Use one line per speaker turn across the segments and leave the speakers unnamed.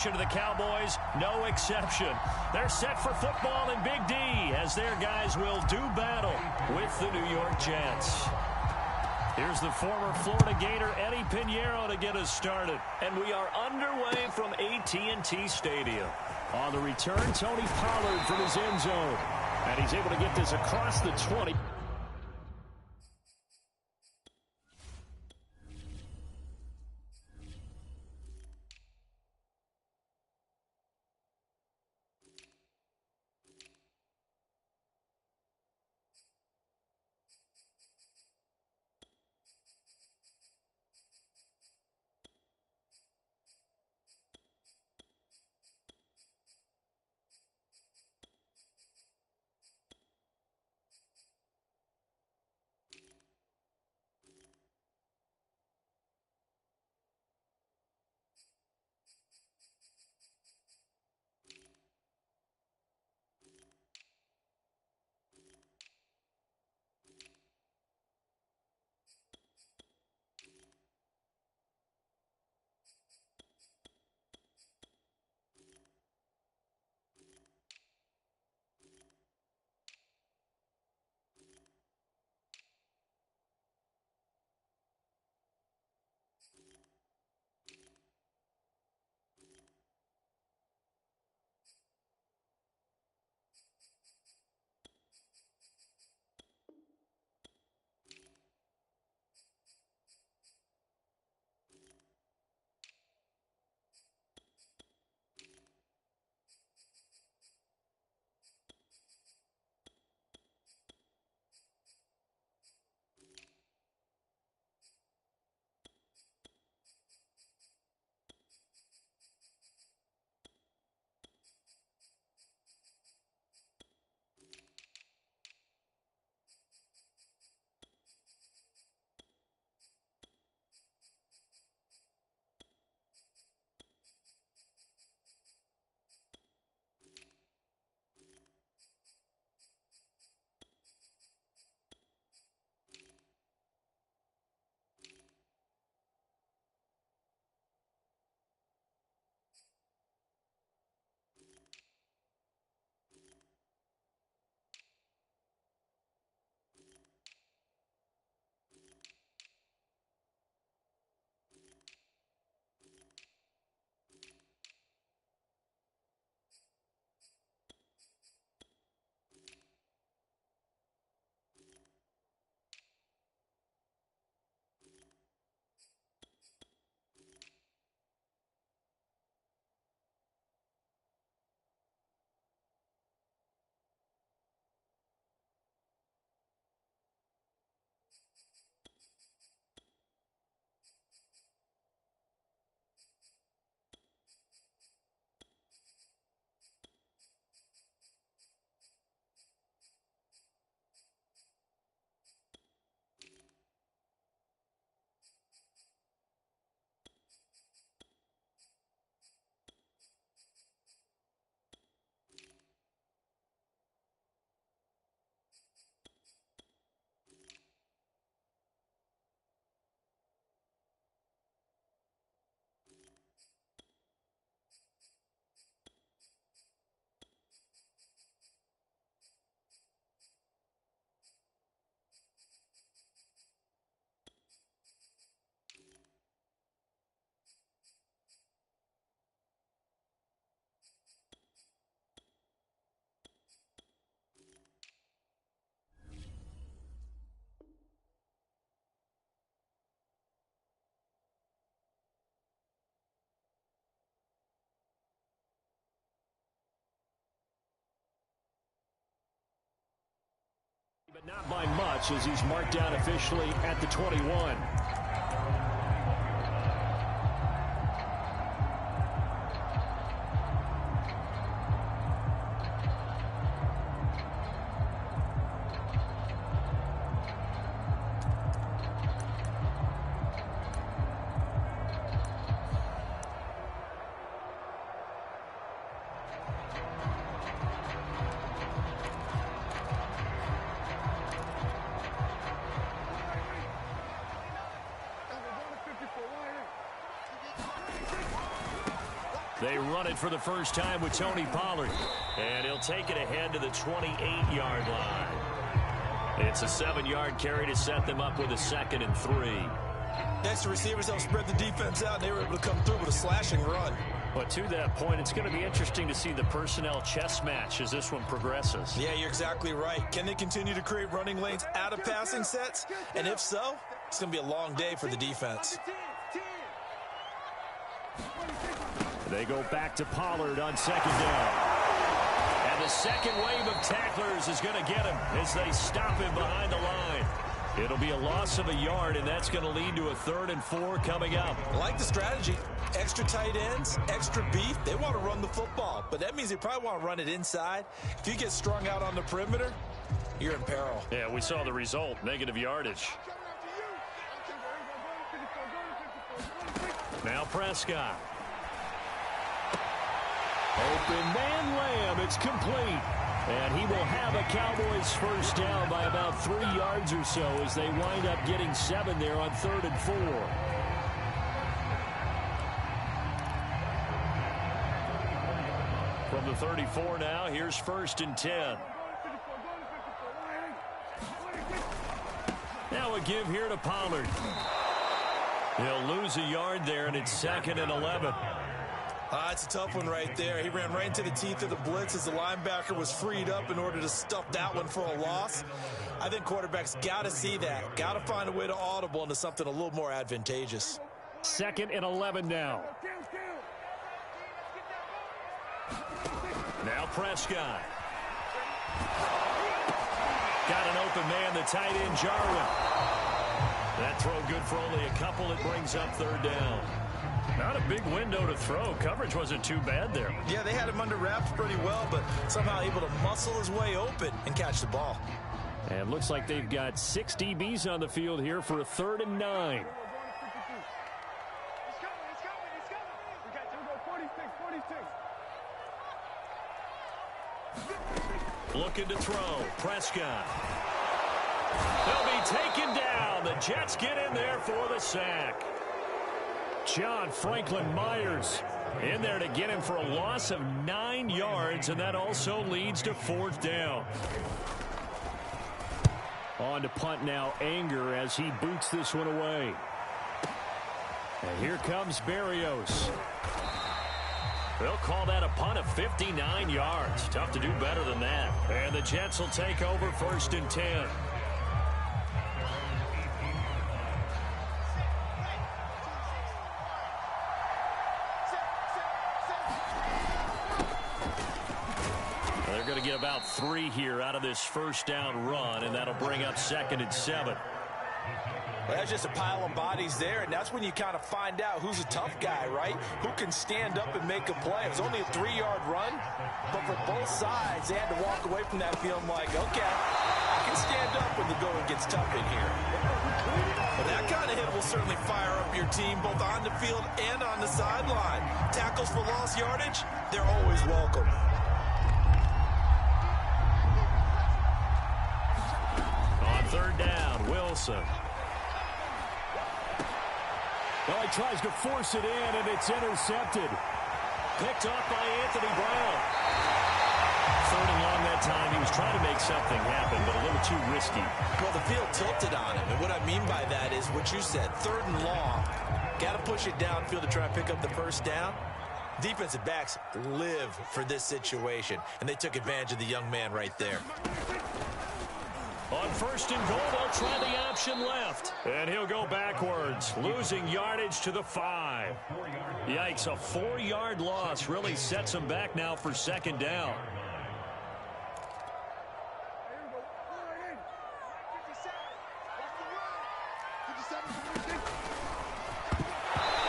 To the Cowboys, no exception. They're set for football in Big D as their guys will do battle with the New York Jets. Here's the former Florida Gator Eddie Pinheiro to get us started. And we are underway from AT&T Stadium. On the return, Tony Pollard from his end zone. And he's able to get this across the 20. But not by much as he's marked down officially at the 21. They run it for the first time with Tony Pollard. And he'll take it ahead to the 28-yard line. It's a 7-yard carry to set them up with a 2nd and 3.
Next, the receivers helped spread the defense out, and they were able to come through with a slashing run.
But to that point, it's going to be interesting to see the personnel chess match as this one progresses.
Yeah, you're exactly right. Can they continue to create running lanes out of passing sets? And if so, it's going to be a long day for the defense.
They go back to Pollard on 2nd down. And the second wave of tacklers is going to get him as they stop him behind the line. It'll be a loss of a yard, and that's going to lead to a 3rd and 4 coming up.
I like the strategy. Extra tight ends, extra beef. They want to run the football, but that means they probably want to run it inside. If you get strung out on the perimeter, you're in peril.
Yeah, we saw the result, negative yardage. Now Prescott. Open man Lamb. It's complete. And he will have a Cowboys first down by about 3 yards or so as they wind up getting 7 there on 3rd and 4. From the 34 now, here's 1st and 10. Now a give here to Pollard. He'll lose a yard there, and it's 2nd and 11.
It's a tough one right there. He ran right into the teeth of the blitz as the linebacker was freed up in order to stuff that one for a loss. I think quarterbacks got to see that. Got to find a way to audible into something a little more advantageous.
2nd and 11 now. Now Prescott. Got an open man, the tight end, Jarwin. That throw good for only a couple. It brings up 3rd down. Not a big window to throw. Coverage wasn't too bad there.
Yeah, they had him under wraps pretty well, but somehow able to muscle his way open and catch the ball.
And looks like they've got 6 DBs on the field here for a 3rd and 9. Looking to throw. Prescott. They'll be taken down. The Jets get in there for the sack. John Franklin Myers in there to get him for a loss of 9 yards, and that also leads to 4th down. On to punt now, Anger, as he boots this one away. And here comes Berrios. They'll call that a punt of 59 yards. Tough to do better than that. And the Jets will take over 1st and 10. They're going to get about 3 here out of this first down run, and that'll bring up 2nd and 7.
Well, that's just a pile of bodies there, and that's when you kind of find out who's a tough guy, right? Who can stand up and make a play. It was only a 3-yard run, but for both sides, they had to walk away from that feeling like, okay, I can stand up when the going gets tough in here. But that kind of hit will certainly fire up your team, both on the field and on the sideline. Tackles for lost yardage, they're always welcome.
On 3rd down, Wilson. Well, he tries to force it in, and it's intercepted. Picked off by Anthony Brown. 3rd and long that time. He was trying to make something happen, but a little too risky.
Well, the field tilted on him, and what I mean by that is what you said, 3rd and long. Got to push it downfield to try and pick up the first down. Defensive backs live for this situation, and they took advantage of the young man right there.
On 1st and goal, they'll try the option left. And he'll go backwards, losing yardage to the 5. Yikes, a 4-yard loss really sets him back now for 2nd down.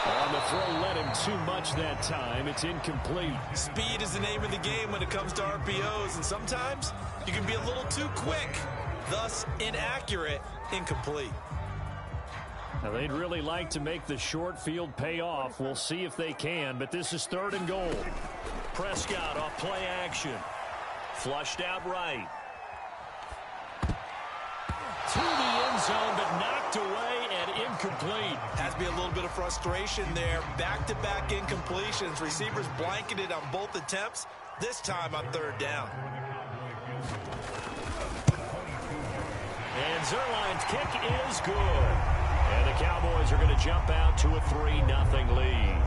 On the throw, led him too much that time. It's incomplete.
Speed is the name of the game when it comes to RPOs, and sometimes you can be a little too quick. Thus, inaccurate, incomplete.
Now, they'd really like to make the short field pay off. We'll see if they can, but this is 3rd and goal. Prescott off play action. Flushed out right. To the end zone, but knocked away and incomplete.
Has be a little bit of frustration there. Back-to-back incompletions. Receivers blanketed on both attempts, this time on third down.
And Zerline's kick is good. And the Cowboys are going to jump out to a 3-0 lead.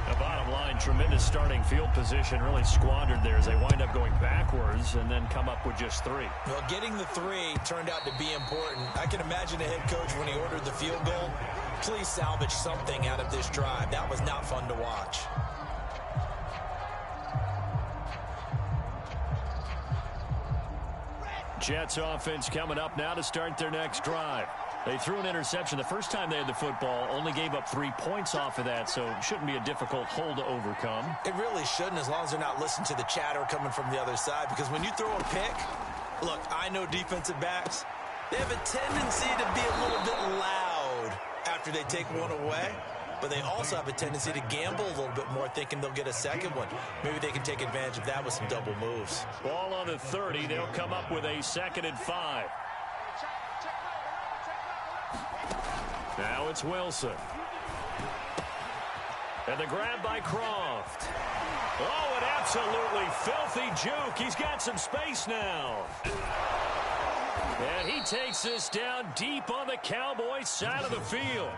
The bottom line, tremendous starting field position, really squandered there as they wind up going backwards and then come up with just 3.
Well, getting the 3 turned out to be important. I can imagine the head coach when he ordered the field goal, please salvage something out of this drive. That was not fun to watch.
Jets offense coming up now to start their next drive. They threw an interception the first time they had the football, only gave up 3 points off of that, so it shouldn't be a difficult hole to overcome.
It really shouldn't, as long as they're not listening to the chatter coming from the other side, because when you throw a pick, look, I know defensive backs, they have a tendency to be a little bit loud after they take one away, but they also have a tendency to gamble a little bit more, thinking they'll get a second one. Maybe they can take advantage of that with some double moves.
Ball on the 30, they'll come up with a 2nd and 5. Now it's Wilson. And the grab by Croft. Oh, an absolutely filthy juke. He's got some space now. And he takes this down deep on the Cowboys side of the field.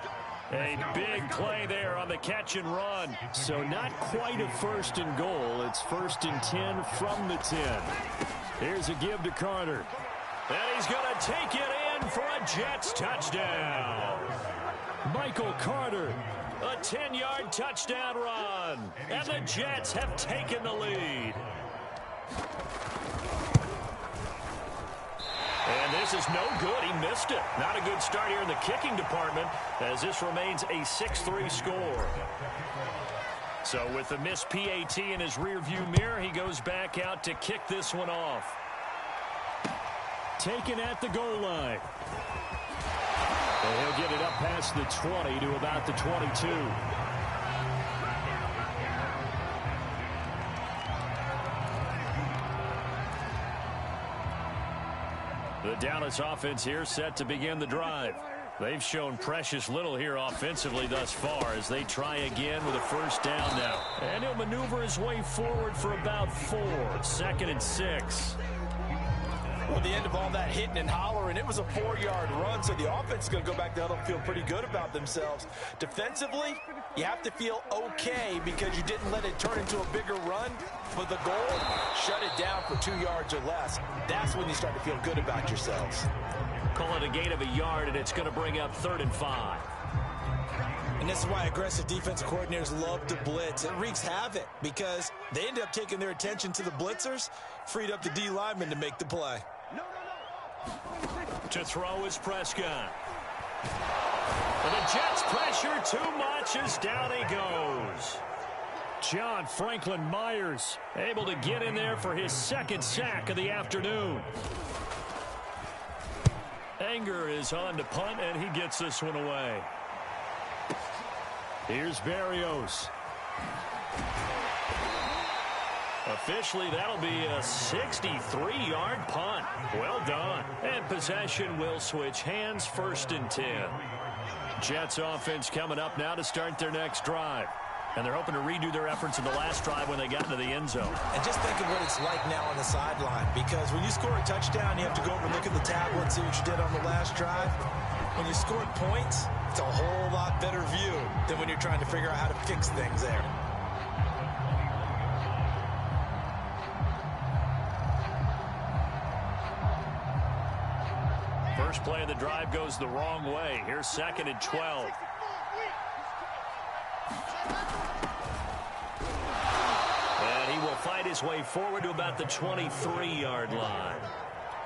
A big play there on the catch and run. So not quite a 1st and goal. It's 1st and 10 from the 10. Here's a give to Carter. And he's going to take it in for a Jets touchdown. Michael Carter, a 10-yard touchdown run. And the Jets have taken the lead. And this is no good. He missed it. Not a good start here in the kicking department, as this remains a 6-3 score. So with the missed PAT in his rearview mirror, he goes back out to kick this one off. Taken at the goal line. And he'll get it up past the 20 to about the 22. The Dallas offense here set to begin the drive. They've shown precious little here offensively thus far as they try again with a 1st down now. And he'll maneuver his way forward for about 4. 2nd and 6.
Well, the end of all that hitting and hollering, it was a 4-yard run, so the offense is going to go back there and feel pretty good about themselves. Defensively, you have to feel okay because you didn't let it turn into a bigger run. But the goal, shut it down for 2 yards or less. That's when you start to feel good about yourselves.
Call it a gain of a yard, and it's going to bring up 3rd and 5.
And this is why aggressive defensive coordinators love to blitz. It wreaks havoc because they end up taking their attention to the blitzers, freed up the D lineman to make the play.
To throw is Prescott. And the Jets pressure too much as down he goes. John Franklin Myers able to get in there for his 2nd sack of the afternoon. Anger is on to punt, and he gets this one away. Here's Berrios. Officially, that'll be a 63-yard punt. Well done. And possession will switch hands, 1st and 10. Jets offense coming up now to start their next drive. And they're hoping to redo their efforts in the last drive when they got into the end zone.
And just think of what it's like now on the sideline, because when you score a touchdown, you have to go over and look at the tablet and see what you did on the last drive. When you scored points, it's a whole lot better view than when you're trying to figure out how to fix things there.
First play of the drive goes the wrong way. Here's 2nd and 12. And he will fight his way forward to about the 23-yard line.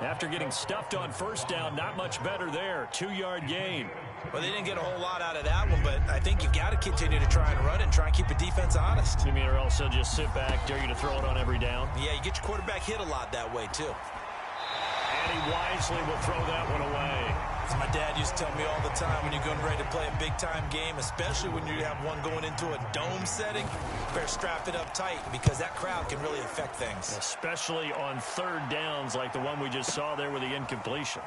After getting stuffed on 1st down, not much better there. 2-yard gain.
Well, they didn't get a whole lot out of that one, but I think you've got to continue to try and run and try and keep the defense honest.
You mean, or else they'll just sit back, dare you to throw it on every down?
Yeah, you get your quarterback hit a lot that way, too.
And he wisely will throw that one away.
As my dad used to tell me all the time, when you're going ready to play a big-time game, especially when you have one going into a dome setting, you better strap it up tight because that crowd can really affect things.
Especially on 3rd downs like the one we just saw there with the incompletion.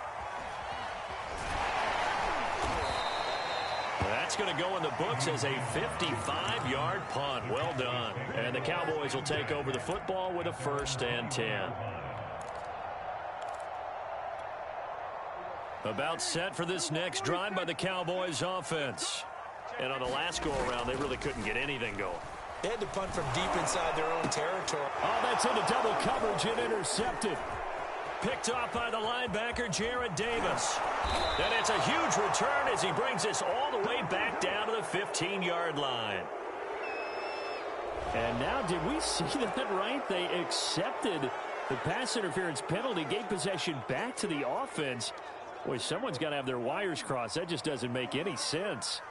That's going to go in the books as a 55-yard punt. Well done. And the Cowboys will take over the football with a 1st and 10. About set for this next drive by the Cowboys offense. And on the last go-around, they really couldn't get anything going.
They had to punt from deep inside their own territory.
Oh, that's into double coverage and intercepted. Picked off by the linebacker, Jarrad Davis. Then it's a huge return as he brings us all the way back down to the 15-yard line. And now, did we see that right? They accepted the pass interference penalty, gave possession back to the offense. Boy, someone's got to have their wires crossed. That just doesn't make any sense.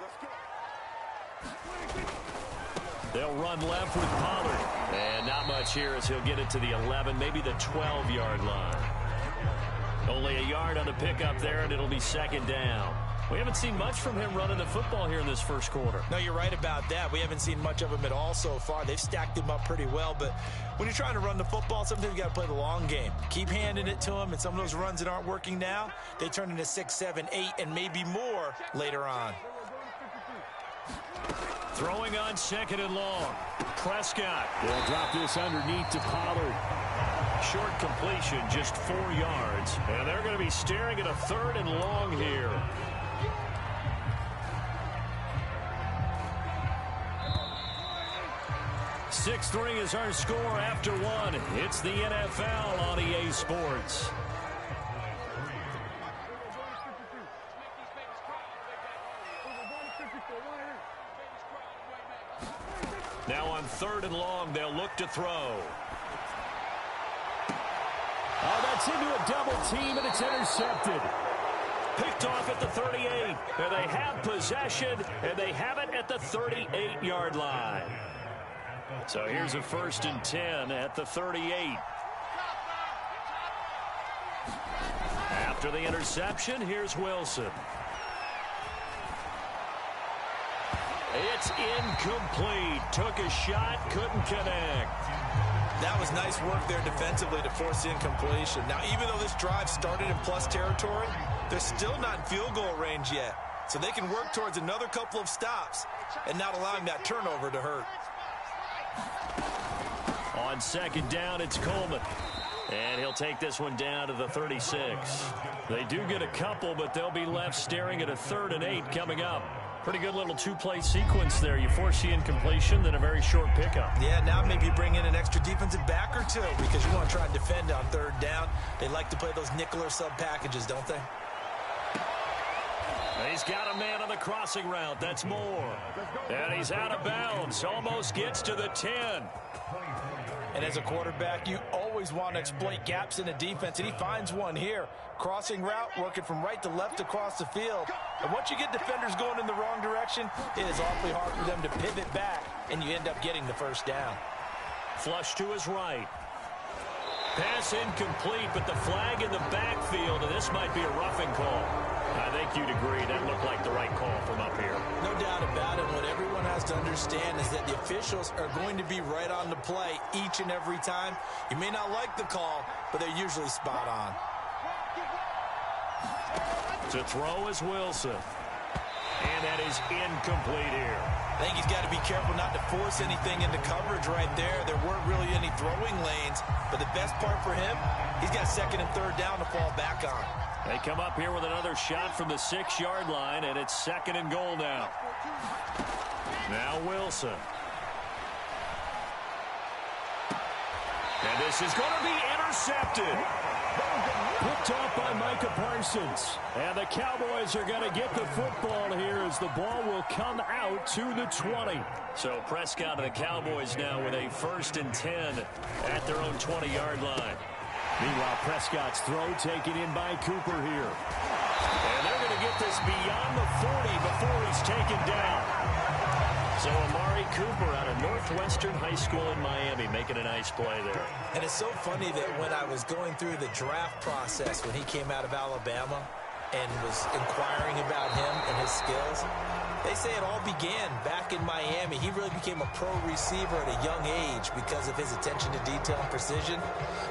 They'll run left with Pollard. And not much here as he'll get it to the 11, maybe the 12-yard line. Only a yard on the pickup there, and it'll be 2nd down. We haven't seen much from him running the football here in this first quarter.
No, you're right about that. We haven't seen much of him at all so far. They've stacked him up pretty well, but when you're trying to run the football, sometimes you got to play the long game. Keep handing it to him, and some of those runs that aren't working now, they turn into 6, 7, 8, and maybe more later on.
Throwing on 2nd and long. Prescott. They'll drop this underneath to Pollard. Short completion, just 4 yards. And they're going to be staring at a 3rd and long here. Six-3 is our score after 1. It's the NFL on EA Sports. Now on 3rd and long, they'll look to throw. Oh, that's into a double team, and it's intercepted. Picked off at the 38. And they have possession, and they have it at the 38-yard line. So here's a 1st and 10 at the 38. After the interception, here's Wilson. It's incomplete. Took a shot, couldn't connect.
That was nice work there defensively to force the incompletion. Now, even though this drive started in plus territory, they're still not in field goal range yet. So they can work towards another couple of stops and not allowing that turnover to hurt.
On 2nd down, it's Coleman. And he'll take this one down to the 36. They do get a couple, but they'll be left staring at a 3rd and 8 coming up. Pretty good little 2-play sequence there. You force the incompletion, then a very short pickup.
Yeah, now maybe you bring in an extra defensive back or 2 because you want to try and defend on 3rd down. They like to play those nickel or sub packages, don't they?
He's got a man on the crossing route. That's Moore. And he's out of bounds. Almost gets to the 10.
And as a quarterback, you always want to exploit gaps in the defense, and he finds one here. Crossing route, working from right to left across the field. And once you get defenders going in the wrong direction, it is awfully hard for them to pivot back, and you end up getting the 1st down.
Flush to his right. Pass incomplete, but the flag in the backfield, and this might be a roughing call. I think you'd agree that looked like the right call from up here.
No doubt about it. What everyone has to understand is that the officials are going to be right on the play each and every time. You may not like the call, but they're usually spot on.
To throw is Wilson. And that is incomplete here.
I think he's got to be careful not to force anything into coverage right there. There weren't really any throwing lanes, but the best part for him, he's got 2nd and 3rd down to fall back on.
They come up here with another shot from the 6-yard line, and it's 2nd and goal now. Now Wilson. And this is going to be intercepted. Picked off by Micah Parsons. And the Cowboys are going to get the football here as the ball will come out to the 20. So Prescott and the Cowboys now with a 1st and 10 at their own 20-yard line. Meanwhile, Prescott's throw taken in by Cooper here. And they're going to get this beyond the 40 before he's taken down. So Amari Cooper out of Northwestern High School in Miami making a nice play there.
And it's so funny that when I was going through the draft process when he came out of Alabama and was inquiring about him and his skills, They say it all began back in Miami. He really became a pro receiver at a young age because of his attention to detail and precision.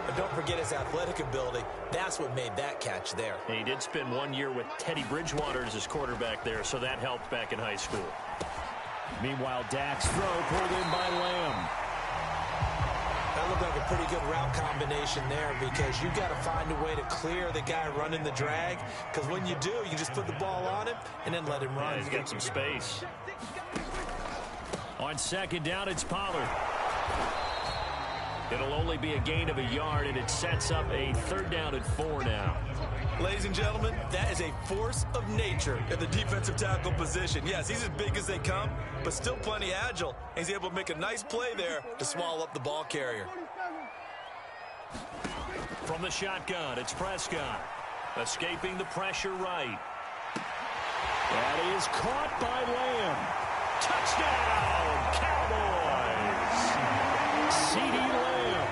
But don't forget his athletic ability. That's what made that catch there.
And he did spend 1 year with Teddy Bridgewater as his quarterback there, so that helped back in high school. Meanwhile, Dak's throw pulled in by Lamb.
That looked like a pretty good route combination there because you've got to find a way to clear the guy running the drag, because when you do, you just put the ball on him and then let him run.
Yeah, he's got some space. On second down, it's Pollard. It'll only be a gain of a yard, and it sets up a 3rd down and 4 now.
Ladies and gentlemen, that is a force of nature in the defensive tackle position. Yes, he's as big as they come, but still plenty agile. He's able to make a nice play there to swallow up the ball carrier.
From the shotgun, it's Prescott. Escaping the pressure right. That is caught by Lamb. Touchdown, Cowboys! CeeDee Lamb,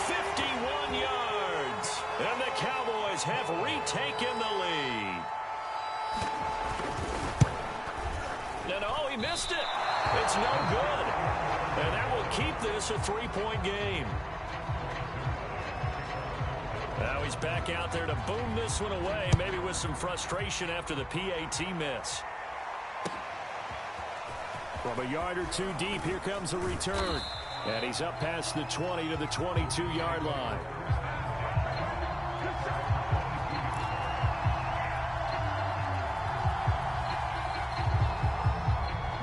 51 yards. And the Cowboys have retaken the lead. And oh, he missed it. It's no good. And that will keep this a 3-point game. Now he's back out there to boom this one away, maybe with some frustration after the PAT miss. From a yard or two deep, here comes a return. And he's up past the 20 to the 22-yard line.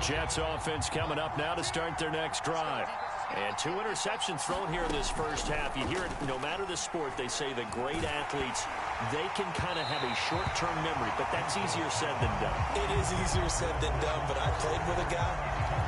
Jets offense coming up now to start their next drive. And 2 interceptions thrown here in this first half. You hear it, no matter the sport, they say the great athletes, they can kind of have a short-term memory, but that's easier said than done.
It is easier said than done, but I played with a guy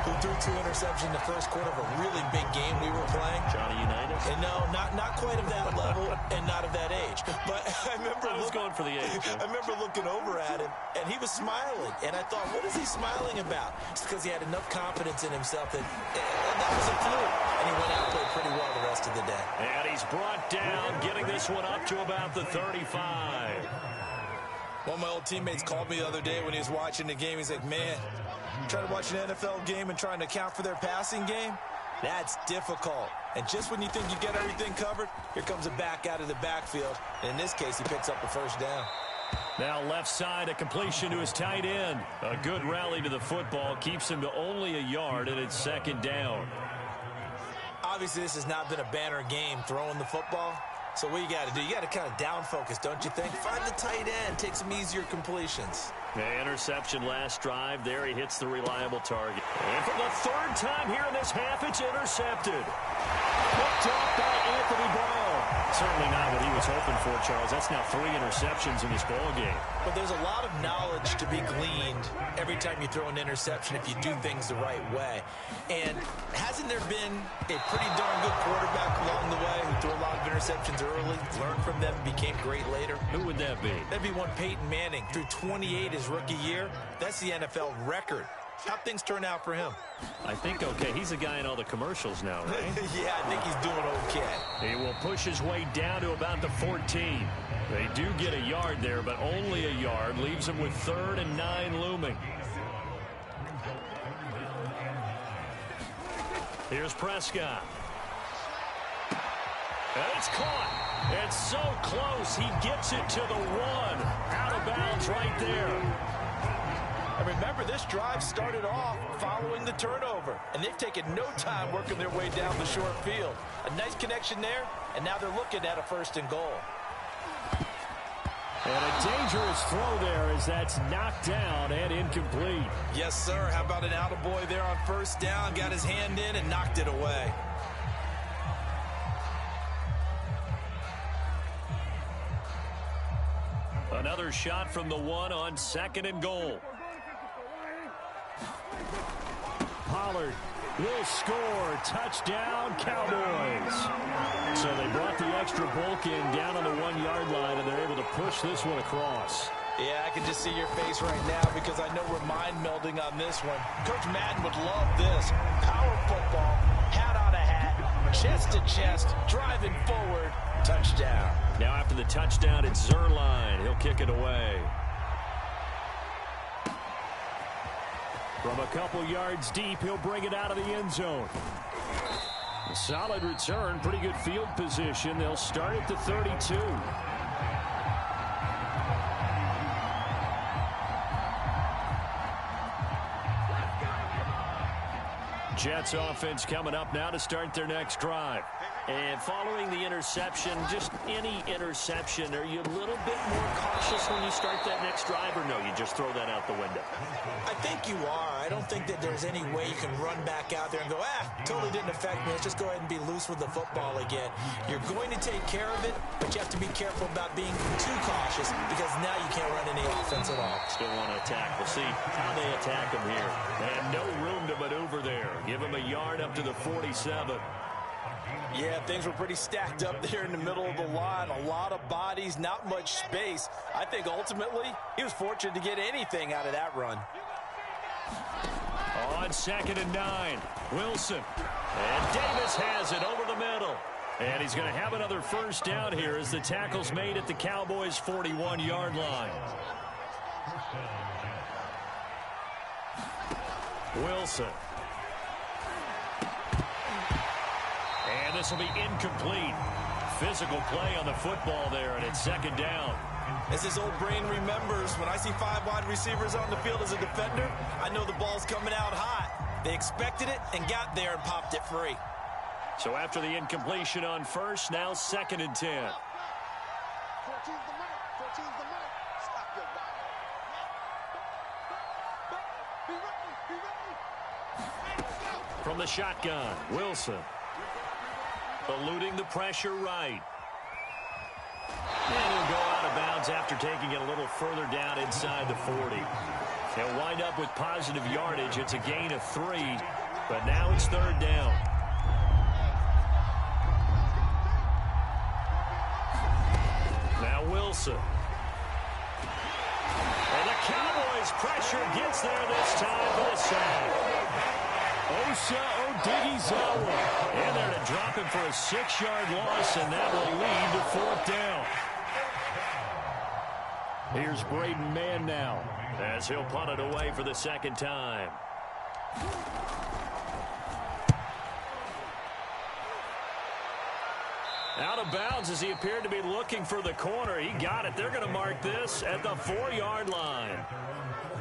who threw 2 interceptions in the first quarter of a really big game we were playing.
Johnny Unitas?
And no, not quite of that level and not of that age. But I remember
I was going for the age.
I remember looking over at him, and he was smiling. And I thought, what is he smiling about? It's because he had enough confidence in himself that was a fluke. And he went out and played pretty well the rest of the day.
And he's brought down, getting this one up to about the 35.
One of my old teammates called me the other day when he was watching the game. He's like, man, trying to watch an NFL game and trying to account for their passing game? That's difficult. And just when you think you get everything covered, here comes a back out of the backfield. And in this case, he picks up the first down.
Now left side, a completion to his tight end. A good rally to the football, keeps him to only a yard, and it's 2nd down.
Obviously, this has not been a banner game throwing the football. So what you got to do, you got to kind of down focus, don't you think? Find the tight end, take some easier completions.
The interception last drive. There he hits the reliable target. And for the 3rd time here in this half, it's intercepted. Picked off by Anthony Brown. Certainly not what he was hoping for, Charles. That's now 3 interceptions in this ball game.
But there's a lot of knowledge to be gleaned every time you throw an interception if you do things the right way. And hasn't there been a pretty darn good quarterback along the way who threw a lot of interceptions early, learned from them, became great later?
Who would that be?
That'd be one Peyton Manning. Threw 28 his rookie year. That's the NFL record. How'd things turn out for him?
I think okay. He's a guy in all the commercials now, right?
Yeah, I think he's doing okay.
He will push his way down to about the 14. They do get a yard there, but only a yard. Leaves him with 3rd and 9 looming. Here's Prescott. And it's caught. It's so close. He gets it to the 1. Out of bounds right there.
And remember, this drive started off following the turnover. And they've taken no time working their way down the short field. A nice connection there, and now they're looking at a 1st and goal.
And a dangerous throw there as that's knocked down and incomplete.
Yes, sir. How about an attaboy there on 1st down? Got his hand in and knocked it away.
Another shot from the 1 on 2nd and goal. Pollard will score. Touchdown, Cowboys. So they brought the extra bulk in down on the 1-yard line, and they're able to push this one across.
Yeah, I can just see your face right now because I know we're mind melding on this one. Coach Madden would love this. Power football, hat on a hat, chest to chest, driving forward, touchdown.
Now after the touchdown, it's Zerline. He'll kick it away. From a couple yards deep, he'll bring it out of the end zone. A solid return, pretty good field position. They'll start at the 32. Jets offense coming up now to start their next drive.
And following the interception, just any interception, are you a little bit more cautious when you start that next drive, or no, you just throw that out the window?
I think you are. I don't think that there's any way you can run back out there and go, totally didn't affect me. Let's just go ahead and be loose with the football again. You're going to take care of it, but you have to be careful about being too cautious because now you can't run any offense at all.
Still want to attack. We'll see how they attack him here.
And no room to maneuver there. Give him a yard up to the 47.
Yeah, things were pretty stacked up there in the middle of the line. A lot of bodies, not much space. I think ultimately he was fortunate to get anything out of that run.
On 2nd and 9, Wilson. And Davis has it over the middle. And he's going to have another first down here as the tackle's made at the Cowboys' 41-yard line. Wilson. And this will be incomplete. Physical play on the football there, and it's 2nd down.
As his old brain remembers, when I see 5 wide receivers on the field as a defender, I know the ball's coming out hot. They expected it and got there and popped it free.
So after the incompletion on first, now 2nd and 10.
14's the mark. 14's the mark. Stop your wow. Be ready. Be ready.
From the shotgun, Wilson. Eluding the pressure right. And he'll go out of bounds after taking it a little further down inside the 40. He'll wind up with positive yardage. It's a gain of 3, but now it's 3rd down. Now Wilson. And the Cowboys pressure gets there this time for the sack. Osa Odighizuwa in there to drop him for a 6-yard loss, and that will lead to 4th down. Here's Braden Mann now as he'll punt it away for the 2nd time. Out of bounds as he appeared to be looking for the corner. He got it. They're going to mark this at the 4-yard line.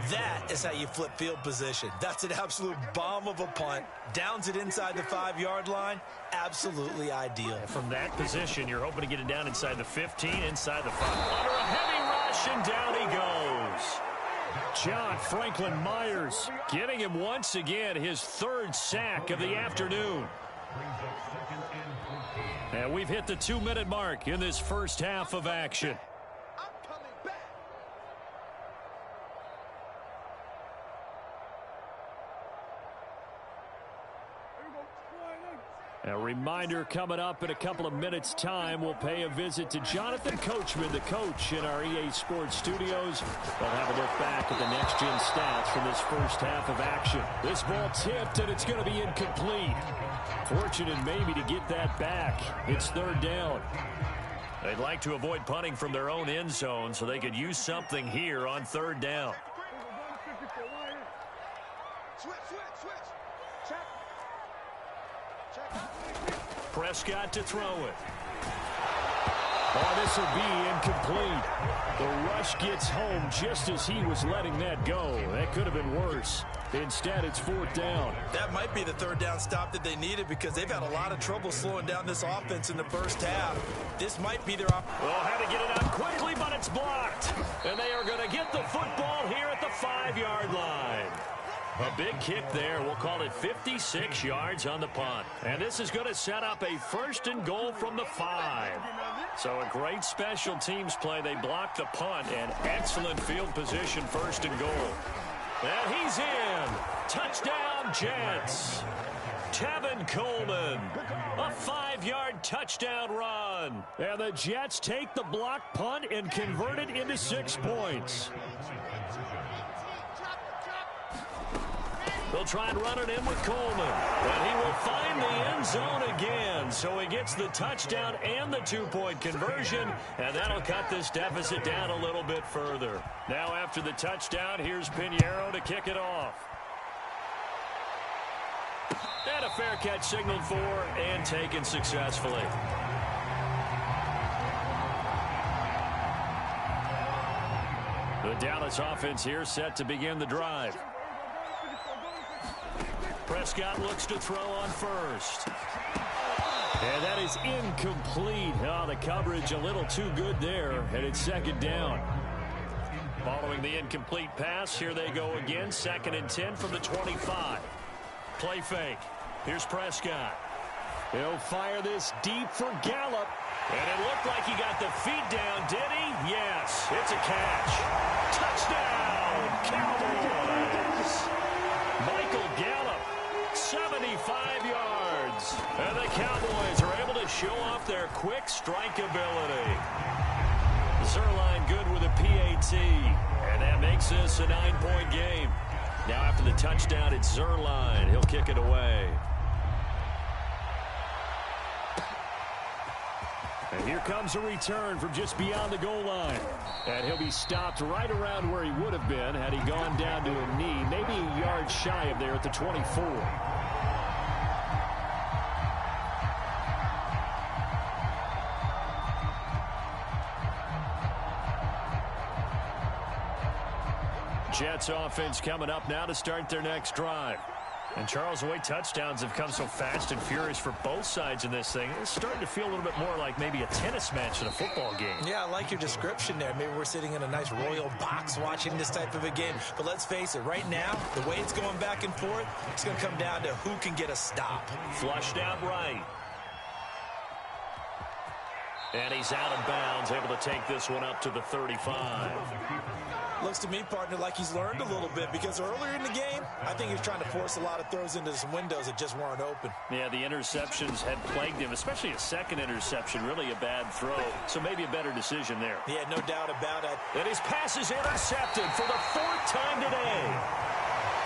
That is how you flip field position. That's an absolute bomb of a punt. Downs it inside the 5-yard line. Absolutely ideal.
From that position, you're hoping to get it down inside the 15, inside the 5. Under a heavy rush, and down he goes. John Franklin Myers getting him once again his 3rd sack of the afternoon. And we've hit the 2-minute mark in this first half of action. A reminder coming up in a couple of minutes' time. We'll pay a visit to Jonathan Coachman, the coach in our EA Sports studios. We'll have a look back at the next-gen stats from this first half of action. This ball tipped, and it's going to be incomplete. Fortunate maybe to get that back. It's 3rd down. They'd like to avoid punting from their own end zone so they could use something here on 3rd down. Prescott to throw it. Oh, this will be incomplete. The rush gets home just as he was letting that go. That could have been worse. Instead, it's 4th down.
That might be the 3rd down stop that they needed because they've had a lot of trouble slowing down this offense in the first half. This might be their opportunity.
Well, had to get it out quickly, but it's blocked. And they are going to get the football here at the 5-yard line. A big kick there. We'll call it 56 yards on the punt. And this is going to set up a 1st and goal from the 5. So a great special teams play. They block the punt and excellent field position 1st and goal. And he's in. Touchdown, Jets. Tevin Coleman. A 5-yard touchdown run. And the Jets take the block punt and convert it into 6 points. They'll try and run it in with Coleman. And he will find the end zone again. So he gets the touchdown and the 2-point conversion. And that'll cut this deficit down a little bit further. Now after the touchdown, here's Pinheiro to kick it off. And a fair catch signaled for and taken successfully. The Dallas offense here set to begin the drive. Prescott looks to throw on first. And that is incomplete. Oh, the coverage a little too good there, and it's second down. Following the incomplete pass, here they go again. 2nd and 10 from the 25. Play fake. Here's Prescott. He'll fire this deep for Gallup. And it looked like he got the feet down, did he? Yes, it's a catch. Touchdown, Cowboys. Michael Gallup, 75 yards. And the Cowboys are able to show off their quick strike ability. Zerline good with a PAT. And that makes this a 9-point game. Now after the touchdown, it's Zerline. He'll kick it away. And here comes a return from just beyond the goal line. And he'll be stopped right around where he would have been had he gone down to a knee, maybe a yard shy of there at the 24. Jets offense coming up now to start their next drive. And, Charles, the way touchdowns have come so fast and furious for both sides in this thing, it's starting to feel a little bit more like maybe a tennis match in a football game.
Yeah, I like your description there. Maybe we're sitting in a nice royal box watching this type of a game. But let's face it, right now, the way it's going back and forth, it's going to come down to who can get a stop.
Flushed out right. And he's out of bounds, able to take this one up to the 35.
Looks to me, partner, like he's learned a little bit because earlier in the game, I think he was trying to force a lot of throws into some windows that just weren't open.
Yeah, the interceptions had plagued him, especially a second interception, really a bad throw. So maybe a better decision there.
Yeah, no doubt about it.
And his pass is intercepted for the 4th time today.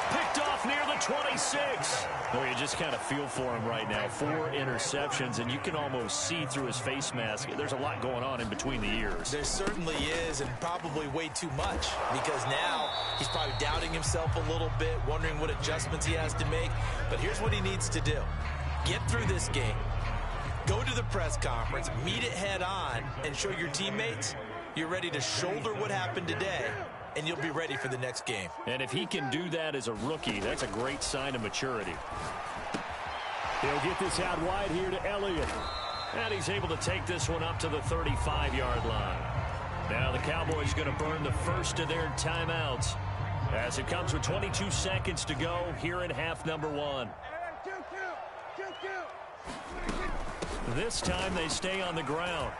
Picked off near the 26. Well, you just kind of feel for him right now. 4 interceptions, and you can almost see through his face mask. There's a lot going on in between the ears.
There certainly is, and probably way too much, because now he's probably doubting himself a little bit, wondering what adjustments he has to make. But here's what he needs to do. Get through this game. Go to the press conference, meet it head on, and show your teammates you're ready to shoulder what happened today, and you'll be ready for the next game.
And if he can do that as a rookie, that's a great sign of maturity. He'll get this out wide here to Elliott. And he's able to take this one up to the 35-yard line. Now the Cowboys going to burn the first of their timeouts as it comes with 22 seconds to go here in half number 1. This time they stay on the ground.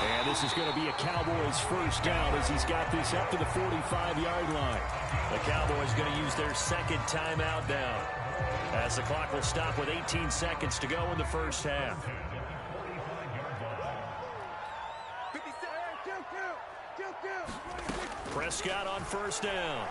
And this is going to be a Cowboys first down as he's got this up to the 45-yard line. The Cowboys going to use their second timeout now as the clock will stop with 18 seconds to go in the first half. Prescott on first down.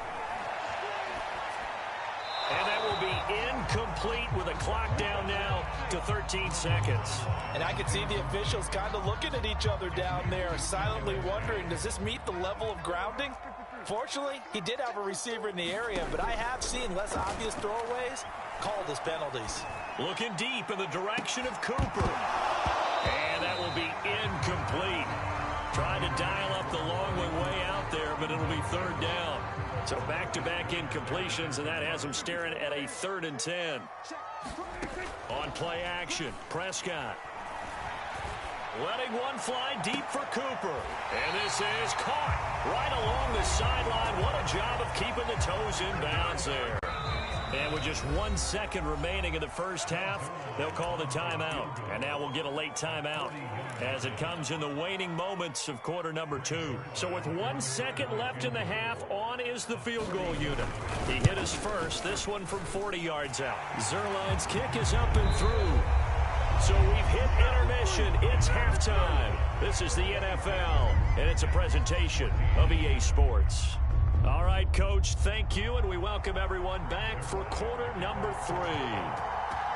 And that will be incomplete with a clock down now to 13 seconds.
And I can see the officials kind of looking at each other down there, silently wondering, does this meet the level of grounding? Fortunately, he did have a receiver in the area, but I have seen less obvious throwaways called as penalties.
Looking deep in the direction of Cooper. And that will be incomplete. Trying to dial up the long one way out there, but it'll be third down. So back-to-back incompletions, and that has them staring at a 3rd and 10. On play action, Prescott. Letting one fly deep for Cooper. And this is caught right along the sideline. What a job of keeping the toes in bounds there. And with just 1 second remaining in the first half, they'll call the timeout. And now we'll get a late timeout as it comes in the waning moments of quarter number 2. So with 1 second left in the half, on is the field goal unit. He hit his first, this one from 40 yards out. Zerline's kick is up and through. So we've hit intermission. It's halftime. This is the NFL, and it's a presentation of EA Sports. All right, Coach, thank you, and we welcome everyone back for quarter number 3.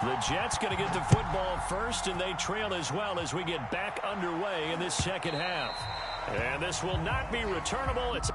The Jets going to get the football first, and they trail as well as we get back underway in this second half. And this will not be returnable. It's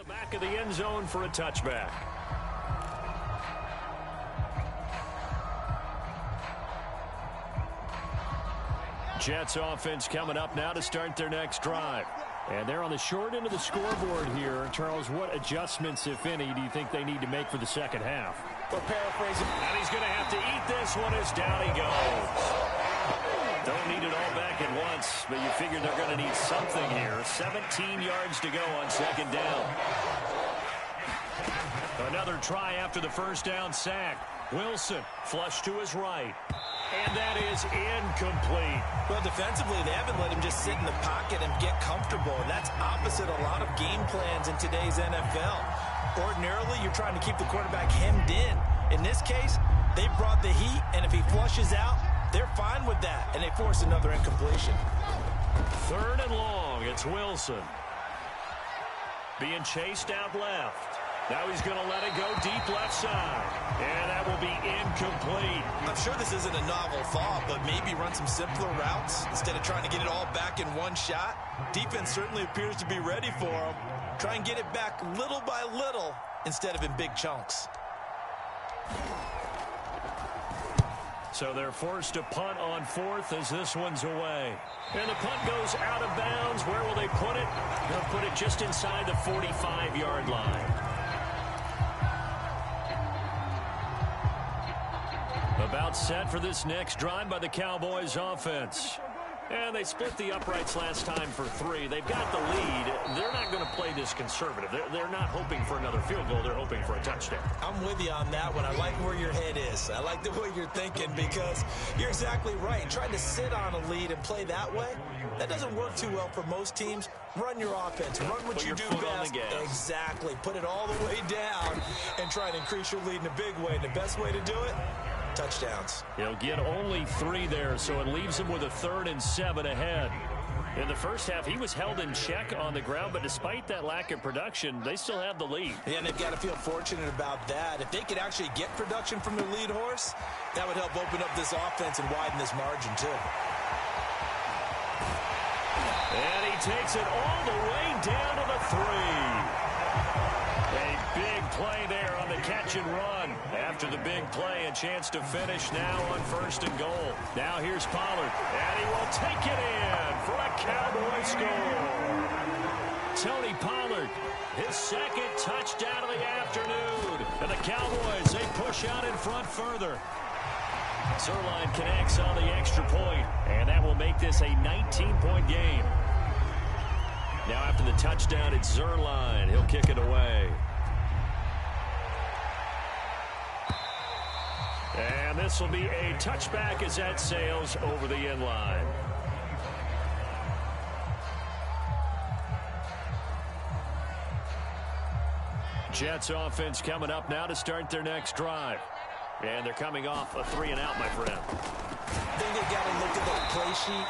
the back of the end zone for a touchback. Jets offense coming up now to start their next drive. And they're on the short end of the scoreboard here. Charles, what adjustments, if any, do you think they need to make for the second half?
Well, paraphrasing.
And he's going to have to eat this one as down he goes. Don't need it all back at once, but you figure they're going to need something here. 17 yards to go on second down. Another try after the first down sack. Wilson flushed to his right. And that is incomplete.
Well, defensively, they haven't let him just sit in the pocket and get comfortable. And that's opposite a lot of game plans in today's NFL. Ordinarily, you're trying to keep the quarterback hemmed in. In this case, they brought the heat, and if he flushes out, they're fine with that. And they force another incompletion.
3rd and long. It's Wilson. Being chased out left. Now he's going to let it go deep left side. And that will be incomplete.
I'm sure this isn't a novel thought, but maybe run some simpler routes instead of trying to get it all back in one shot. Defense certainly appears to be ready for him. Try and get it back little by little instead of in big chunks.
So they're forced to punt on 4th as this one's away. And the punt goes out of bounds. Where will they put it? They'll put it just inside the 45-yard line. About set for this next drive by the Cowboys offense. And they split the uprights last time for 3. They've got the lead. They're not going to play this conservative. They're not hoping for another field goal. They're hoping for a touchdown.
I'm with you on that one. I like where your head is. I like the way you're thinking because you're exactly right. Trying to sit on a lead and play that way, that doesn't work too well for most teams. Run your offense. Run what you do best. Exactly. Put it all the way down and try and increase your lead in a big way. And the best way to do it, touchdowns.
He'll get only 3 there, so it leaves him with a 3rd and 7 ahead. In the first half, he was held in check on the ground, but despite that lack of production, they still have the lead.
Yeah, and they've got to feel fortunate about that. If they could actually get production from their lead horse, that would help open up this offense and widen this margin, too.
And he takes it all the way down to the 3. A big play there on the catch and run. After the big play, a chance to finish now on 1st and goal. Now here's Pollard, and he will take it in for a Cowboy score. Tony Pollard, his 2nd touchdown of the afternoon. And the Cowboys, they push out in front further. Zerline connects on the extra point, and that will make this a 19-point game. Now after the touchdown, it's Zerline. He'll kick it away. And this will be a touchback as that sails over the end line. Jets offense coming up now to start their next drive. And they're coming off a 3-and-out, my friend.
I think they got to look at that play sheet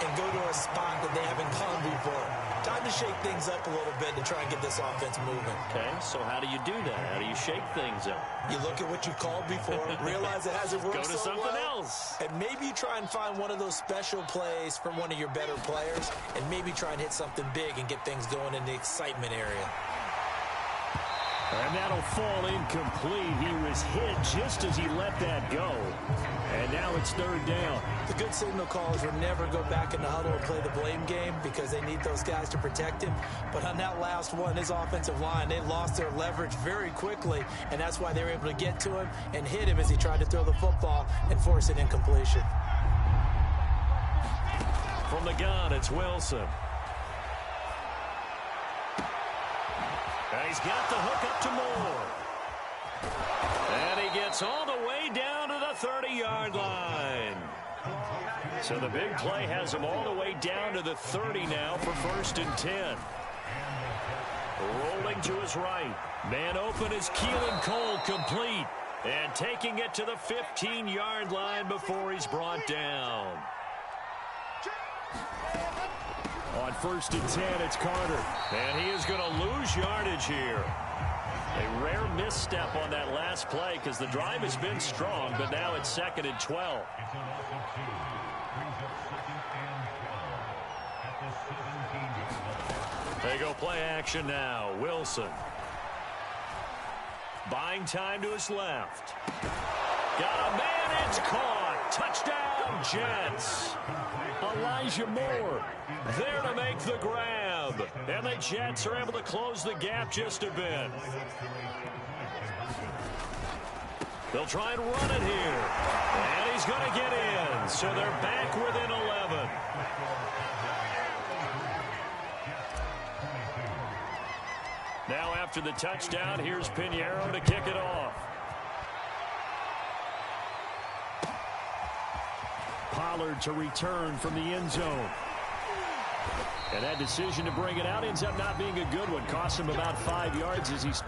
and go to a spot that they haven't gone before. Time to shake things up a little bit to try and get this offense moving.
Okay, so how do you do that? How do you shake things up?
You look at what you called before, realize it hasn't worked
so well. Go to something else.
And maybe try and find one of those special plays from one of your better players, and maybe try and hit something big and get things going in the excitement area.
And that'll fall incomplete. He was hit just as he let that go. And now it's 3rd down.
The good signal callers will never go back in the huddle and play the blame game because they need those guys to protect him. But on that last one, his offensive line, they lost their leverage very quickly, and that's why they were able to get to him and hit him as he tried to throw the football and force an incompletion.
From the gun, it's Wilson. And he's got the hook up to Moore. And he gets all the way down to the 30-yard line. So the big play has him all the way down to the 30 now for 1st and 10. Rolling to his right. Man open is Keelan Cole, complete. And taking it to the 15-yard line before he's brought down. On 1st and 10, it's Carter. And he is going to lose yardage here. A rare misstep on that last play because the drive has been strong, but now it's 2nd and 12. They go play action now. Wilson. Buying time to his left. Got a man. It's caught. Touchdown, Jets. Elijah Moore there to make the grab. And the Jets are able to close the gap just a bit. They'll try and run it here. And he's going to get in. So they're back within 11. Now after the touchdown, here's Pinheiro to kick it off. Pollard to return from the end zone. And that decision to bring it out ends up not being a good one. Cost him about 5 yards as he's...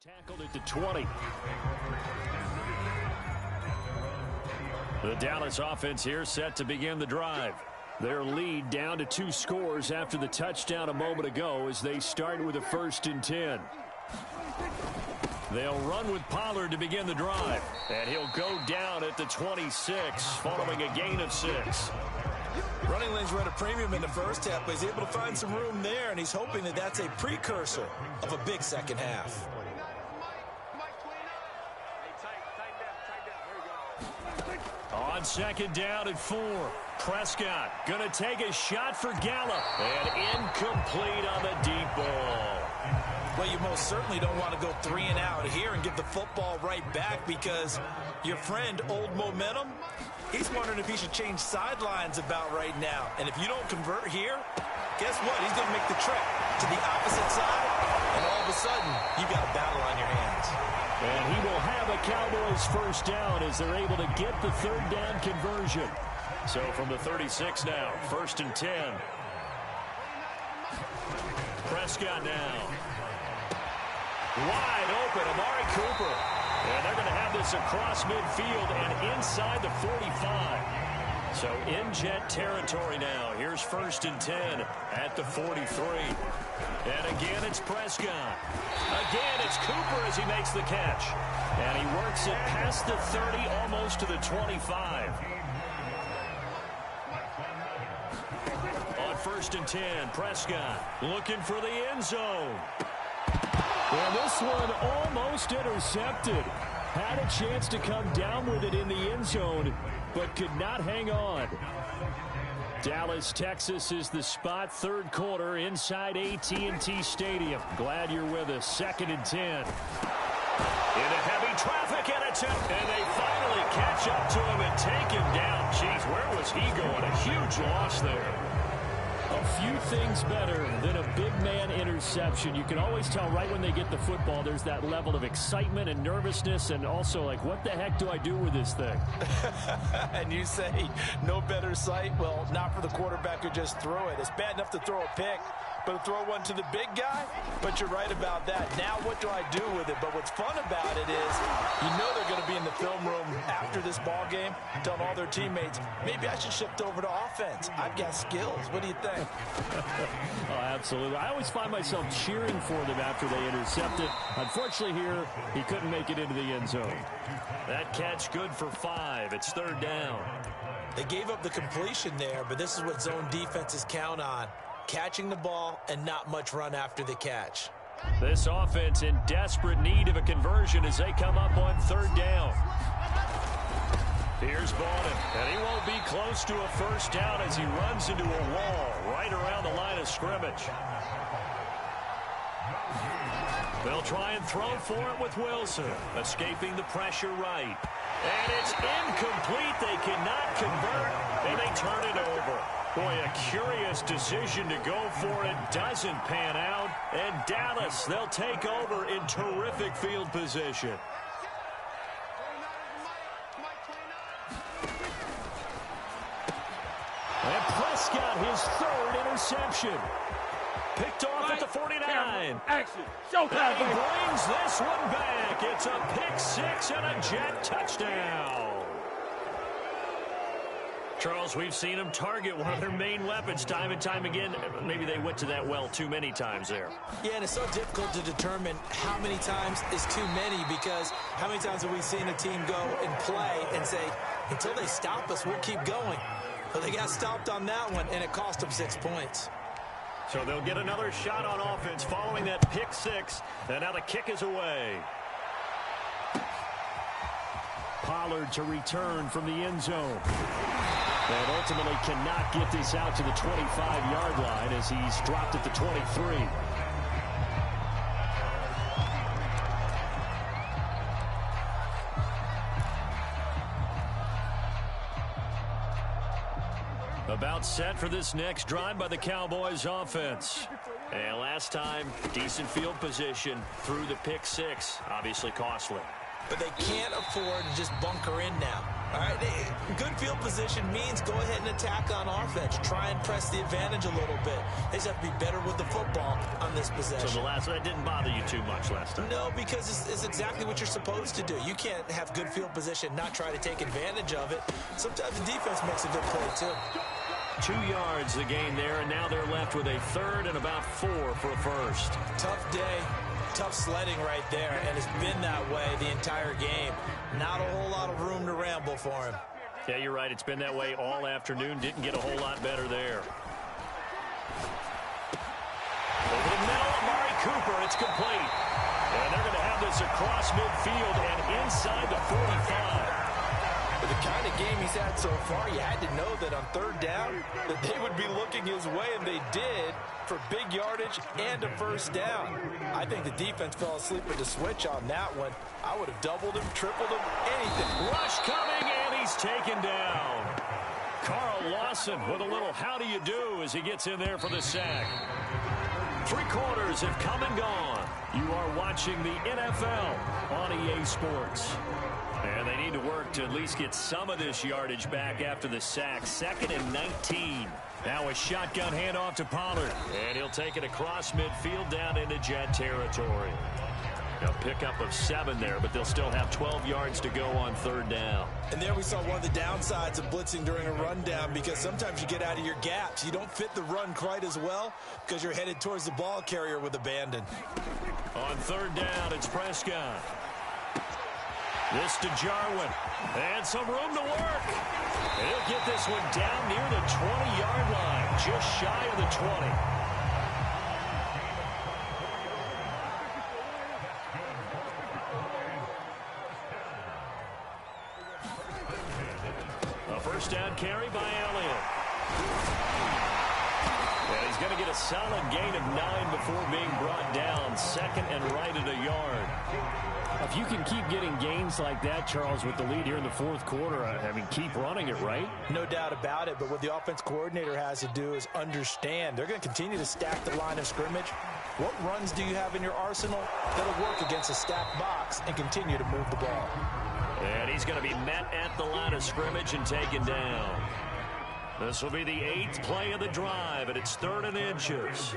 Tackled at the 20. The Dallas offense here set to begin the drive. Their lead down to 2 scores after the touchdown a moment ago as they start with a 1st and 10. They'll run with Pollard to begin the drive. And he'll go down at the 26 following a gain of 6.
Running lanes were at a premium in the first half, but he's able to find some room there, and he's hoping that that's a precursor of a big second half.
On 2nd down and 4. Prescott going to take a shot for Gallup. And incomplete on the deep ball.
Well, you most certainly don't want to go 3 and out here and give the football right back because your friend, Old Momentum, he's wondering if he should change sidelines about right now. And if you don't convert here, guess what? He's going to make the trek to the opposite side, and all of a sudden, you've got a battle on your hands.
And he will have a Cowboys 1st down as they're able to get the 3rd down conversion. So from the 36 now, 1st and 10. Prescott now. Wide open, Amari Cooper. And they're going to have this across midfield and inside the 45. So in Jet territory now. Here's 1st and 10 at the 43. And again, it's Prescott. Again, it's Cooper as he makes the catch. And he works it past the 30, almost to the 25. On 1st and 10, Prescott looking for the end zone. And this one almost intercepted. Had a chance to come down with it in the end zone, but could not hang on. Dallas, Texas is the spot. 3rd quarter inside AT&T Stadium. Glad you're with us. 2nd and 10. Into heavy traffic and and they finally catch up to him and take him down. Jeez, where was he going? A huge loss there. A few things better than a big man interception. You can always tell right when they get the football, there's that level of excitement and nervousness and also like, what the heck do I do with this thing?
And you say no better sight? Well, not for the quarterback who just threw it. It's bad enough to throw a pick, but to throw one to the big guy? But you're right about that. Now what do I do with it? But what's fun about it is you know they're going to be in the film room after this ball game telling all their teammates, maybe I should shift over to offense. I've got skills. What do you think?
Oh, Absolutely. I always find myself cheering for them after they intercept it. Unfortunately here, he couldn't make it into the end zone.
That catch good for 5. It's 3rd down.
They gave up the completion there, but this is what zone defenses count on. Catching the ball and not much run after the catch.
This offense in desperate need of a conversion as they come up on 3rd down. Here's Bowden, and he won't be close to a first down as he runs into a wall right around the line of scrimmage. They'll try and throw for it with Wilson, escaping the pressure right. And it's incomplete. They cannot convert, and they turn it over. Boy, a curious decision to go for it. Doesn't pan out. And Dallas, they'll take over in terrific field position. And Prescott, his 3rd interception. Picked off at the 49.
Camera, action. Showtime,
He brings this one back. It's a pick 6 and a Jet touchdown. Charles, we've seen them target one of their main weapons time and time again. Maybe they went to that well too many times there.
Yeah, and it's so difficult to determine how many times is too many, because how many times have we seen a team go and play and say, until they stop us, we'll keep going. But they got stopped on that one, and it cost them 6 points.
So they'll get another shot on offense following that pick 6. And now the kick is away.
Pollard to return from the end zone. And ultimately cannot get this out to the 25-yard line as he's dropped at the 23. About set for this next drive by the Cowboys offense.
And last time, decent field position through the pick 6. Obviously costly.
But they can't afford to just bunker in now. All right, good field position means go ahead and attack on offense. Try and press the advantage a little bit. They just have to be better with the football on this possession.
So that didn't bother you too much last time?
No, because it's exactly what you're supposed to do. You can't have good field position, not try to take advantage of it. Sometimes the defense makes a good play, too.
2 yards the gain there, and now they're left with a 3rd and about 4 for a first.
Tough day. Tough sledding right there, and it's been that way the entire game. Not a whole lot of room to ramble for him.
Yeah, you're right. It's been that way all afternoon. Didn't get a whole lot better there. Over the middle, Amari Cooper. It's complete. And they're going to have this across midfield and inside the 45.
With the kind of game he's had so far, you had to know that on 3rd down that they would be looking his way, and they did, for big yardage and a first down. I think the defense fell asleep with the switch on that one. I would have doubled him, tripled him, anything.
Rush coming, and he's taken down. Carl Lawson with a little how do you do as he gets in there for the sack. 3 quarters have come and gone. You are watching the NFL on EA Sports. And they need to work to at least get some of this yardage back after the sack. 2nd and 19. Now a shotgun handoff to Pollard. And he'll take it across midfield down into Jet territory. A pickup of 7 there, but they'll still have 12 yards to go on 3rd down.
And there we saw one of the downsides of blitzing during a rundown, because sometimes you get out of your gaps. You don't fit the run quite as well because you're headed towards the ball carrier with abandon.
On 3rd down, it's Prescott. This to Jarwin. And some room to work. And he'll get this one down near the 20-yard line, just shy of the 20. A first down carry by Elliott. And he's going to get a solid gain of 9 before being brought down. 2nd and right at a yard.
If you can keep getting gains like that, Charles, with the lead here in the 4th quarter, I mean, keep running it, right?
No doubt about it, but what the offense coordinator has to do is understand. They're going to continue to stack the line of scrimmage. What runs do you have in your arsenal that'll work against a stacked box and continue to move the ball?
And he's going to be met at the line of scrimmage and taken down. This will be the 8th play of the drive, and it's 3rd and inches.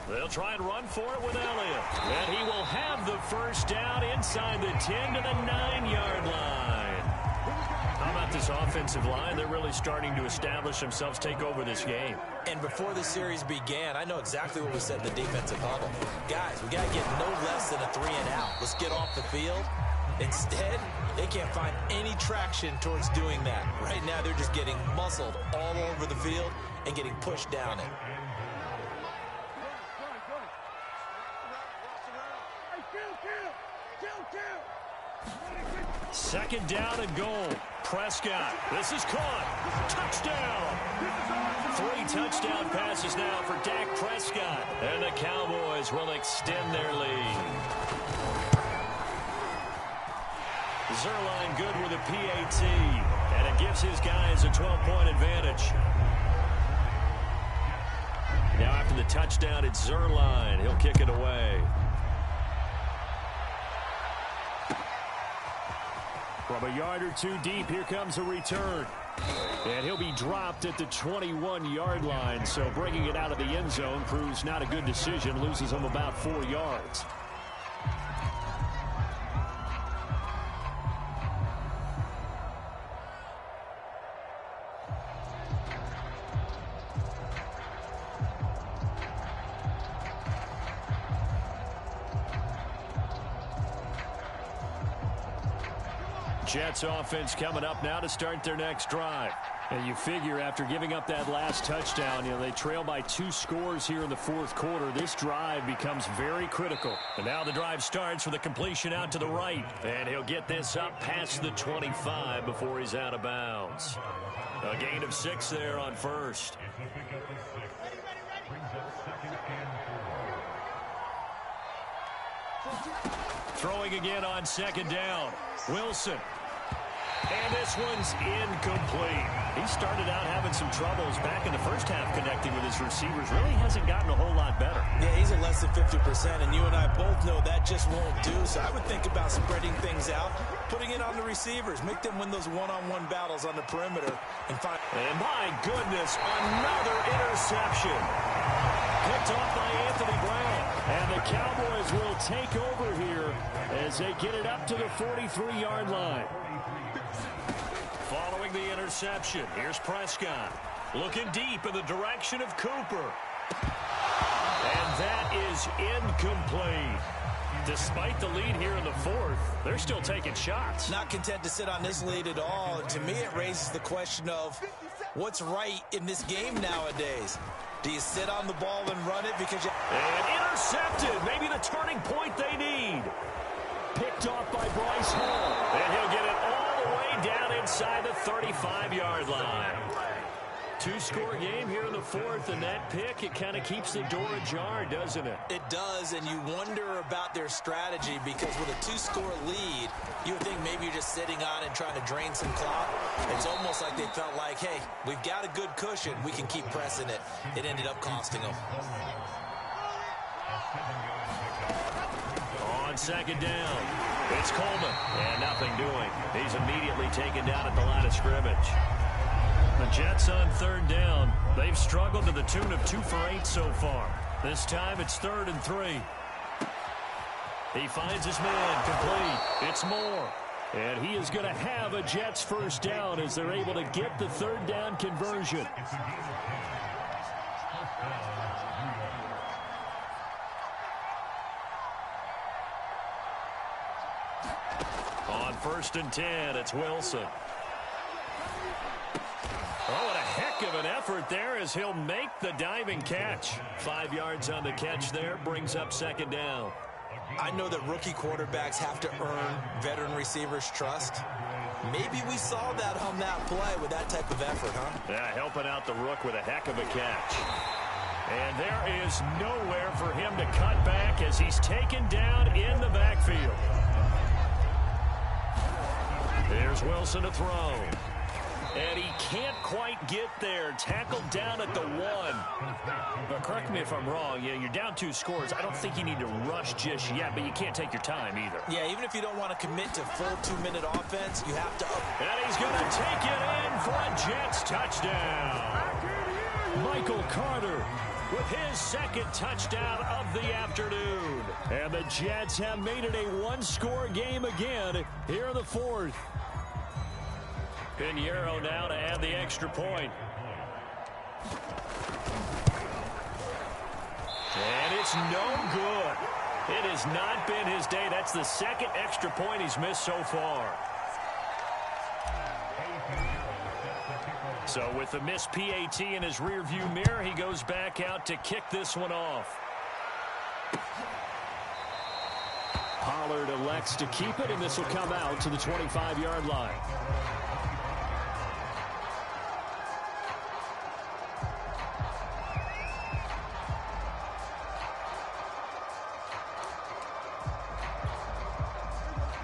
They'll try and run for it with Elliott. And he will have the first down inside the 10 to the 9-yard line. How about this offensive line? They're really starting to establish themselves, take over this game.
And before the series began, I know exactly what we said in the defensive huddle. Guys, we got to get no less than a 3-and-out. Let's get off the field. Instead, they can't find any traction towards doing that. Right now, they're just getting muscled all over the field and getting pushed down it.
Second down and goal. Prescott. This is caught. Touchdown. 3 touchdown passes now for Dak Prescott. And the Cowboys will extend their lead. Zerline good with a PAT. And it gives his guys a 12-point advantage. Now after the touchdown, it's Zerline. He'll kick it away. From a yard or two deep, here comes a return. And he'll be dropped at the 21-yard line. So bringing it out of the end zone proves not a good decision. Loses him about 4 yards. Jets offense coming up now to start their next drive. And you figure after giving up that last touchdown, they trail by 2 scores here in the 4th quarter. This drive becomes very critical. And now the drive starts with a completion out to the right. And he'll get this up past the 25 before he's out of bounds. A gain of 6 there on first. Throwing again on second down. Wilson. And this one's incomplete. He started out having some troubles back in the first half connecting with his receivers. Really hasn't gotten a whole lot better.
Yeah, he's at less than 50%, and you and I both know that just won't do. So I would think about spreading things out, putting it on the receivers, make them win those one-on-one battles on the perimeter. And
my goodness, another interception. Picked off by Anthony Brown. And the Cowboys will take over here as they get it up to the 43-yard line. Following the interception, here's Prescott. Looking deep in the direction of Cooper. And that is incomplete. Despite the lead here in the 4th, they're still taking shots.
Not content to sit on this lead at all. And to me, it raises the question of what's right in this game nowadays. Do you sit on the ball and run it because you...
And intercepted. Maybe the turning point they need. Picked off by Bryce Hall. And he'll get it all the way down inside the 35-yard line. 2-score game here in the 4th, and that pick, it kind of keeps the door ajar, doesn't it?
It does, and you wonder about their strategy because with a 2-score lead, you would think maybe you're just sitting on and trying to drain some clock. It's almost like they felt like, hey, we've got a good cushion. We can keep pressing it. It ended up costing them.
On second down, it's Coleman, and nothing doing. He's immediately taken down at the line of scrimmage. The Jets on 3rd down. They've struggled to the tune of 2 for 8 so far. This time it's 3rd and 3. He finds his man complete. It's Moore. And he is going to have a Jets first down as they're able to get the 3rd down conversion. On 1st and 10, it's Wilson. Oh, what a heck of an effort there as he'll make the diving catch. 5 yards on the catch there, brings up 2nd down.
I know that rookie quarterbacks have to earn veteran receivers' trust. Maybe we saw that on that play with that type of effort, huh?
Yeah, helping out the rook with a heck of a catch. And there is nowhere for him to cut back as he's taken down in the backfield. There's Wilson to throw. And he can't quite get there. Tackled down at the 1. But correct me if I'm wrong. You're down 2 scores. I don't think you need to rush just yet, but you can't take your time either.
Yeah, even if you don't want to commit to full 2-minute offense, you have to...
And he's going to take it in for a Jets touchdown. Michael Carter with his second touchdown of the afternoon. And the Jets have made it a one-score game again here in the fourth. Pinheiro now to add the extra point. And it's no good. It has not been his day. That's the second extra point he's missed so far. So with the missed PAT in his rearview mirror, he goes back out to kick this one off. Pollard elects to keep it, and this will come out to the 25-yard line.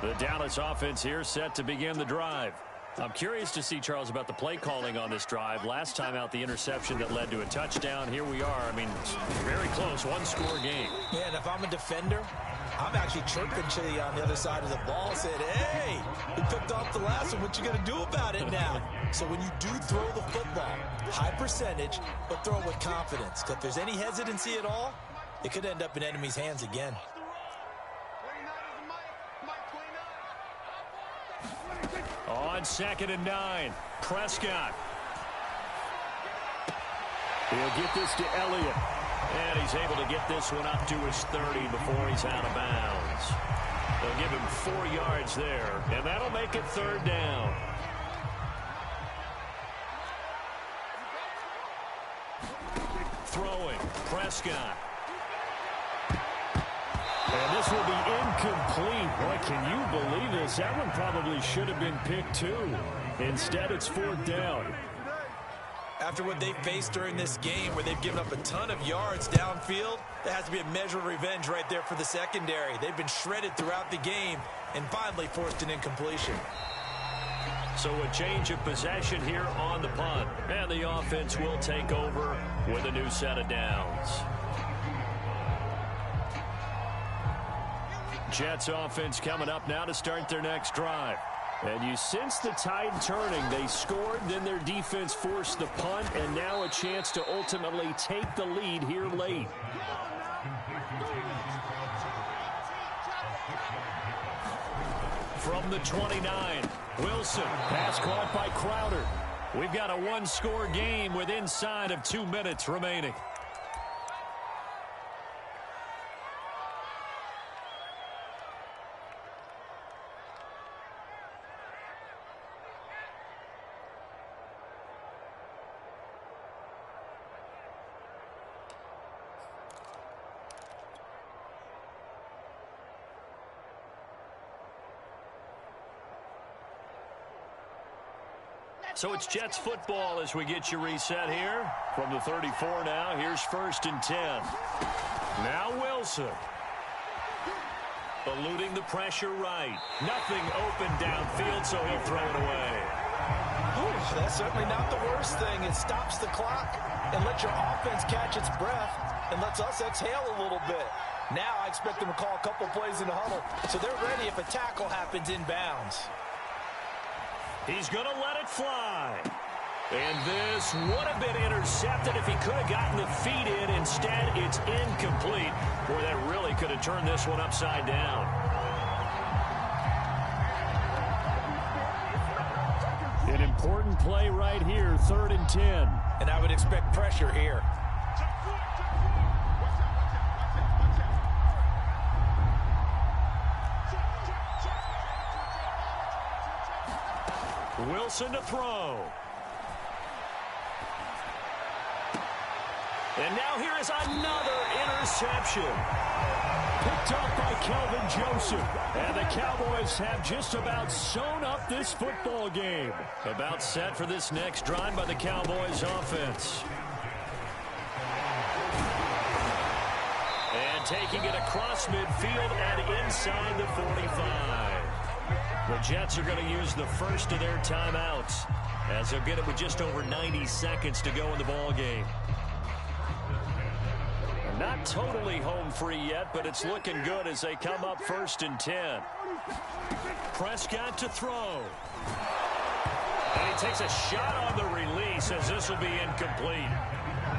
The Dallas offense here set to begin the drive. I'm curious to see, Charles, about the play calling on this drive. Last time out, the interception that led to a touchdown. Here we are. I mean, very close, one-score game.
Yeah, and if I'm a defender, I'm actually chirping to you on the other side of the ball, saying, hey, we picked off the last one. What you going to do about it now? So when you do throw the football, high percentage, but throw it with confidence. Because if there's any hesitancy at all, it could end up in enemy's hands again.
On 2nd and 9, Prescott. He'll get this to Elliott. And he's able to get this one up to his 30 before he's out of bounds. They'll give him 4 yards there, and that'll make it 3rd down. Throwing, Prescott. And this will be incomplete. Boy, can you believe this? That one probably should have been picked too. Instead, it's 4th down.
After what they faced during this game where they've given up a ton of yards downfield, there has to be a measure of revenge right there for the secondary. They've been shredded throughout the game and finally forced an incompletion.
So a change of possession here on the punt. And the offense will take over with a new set of downs. Jets offense coming up now to start their next drive. And you sense the tide turning. They scored, then their defense forced the punt, and now a chance to ultimately take the lead here late. From the 29, Wilson. Pass caught by Crowder. We've got a one-score game with inside of 2 minutes remaining. So it's Jets football as we get you reset here. From the 34 now, here's 1st and 10. Now Wilson. Eluding the pressure right. Nothing open downfield, so he'll throw it away.
Ooh, that's certainly not the worst thing. It stops the clock and lets your offense catch its breath and lets us exhale a little bit. Now I expect them to call a couple plays in the huddle, so they're ready if a tackle happens inbounds.
He's going to let it fly. And this would have been intercepted if he could have gotten the feet in. Instead, it's incomplete. Boy, that really could have turned this one upside down. An important play right here, 3rd and 10.
And I would expect pressure here.
Wilson to throw. And now here is another interception. Picked up by Kelvin Joseph. And the Cowboys have just about sewn up this football game. About set for this next drive by the Cowboys offense. And taking it across midfield and inside the 45. The Jets are going to use the first of their timeouts as they'll get it with just over 90 seconds to go in the ball game. Not totally home free yet, but it's looking good as they come up 1st and 10. Prescott to throw. And he takes a shot on the release as this will be incomplete.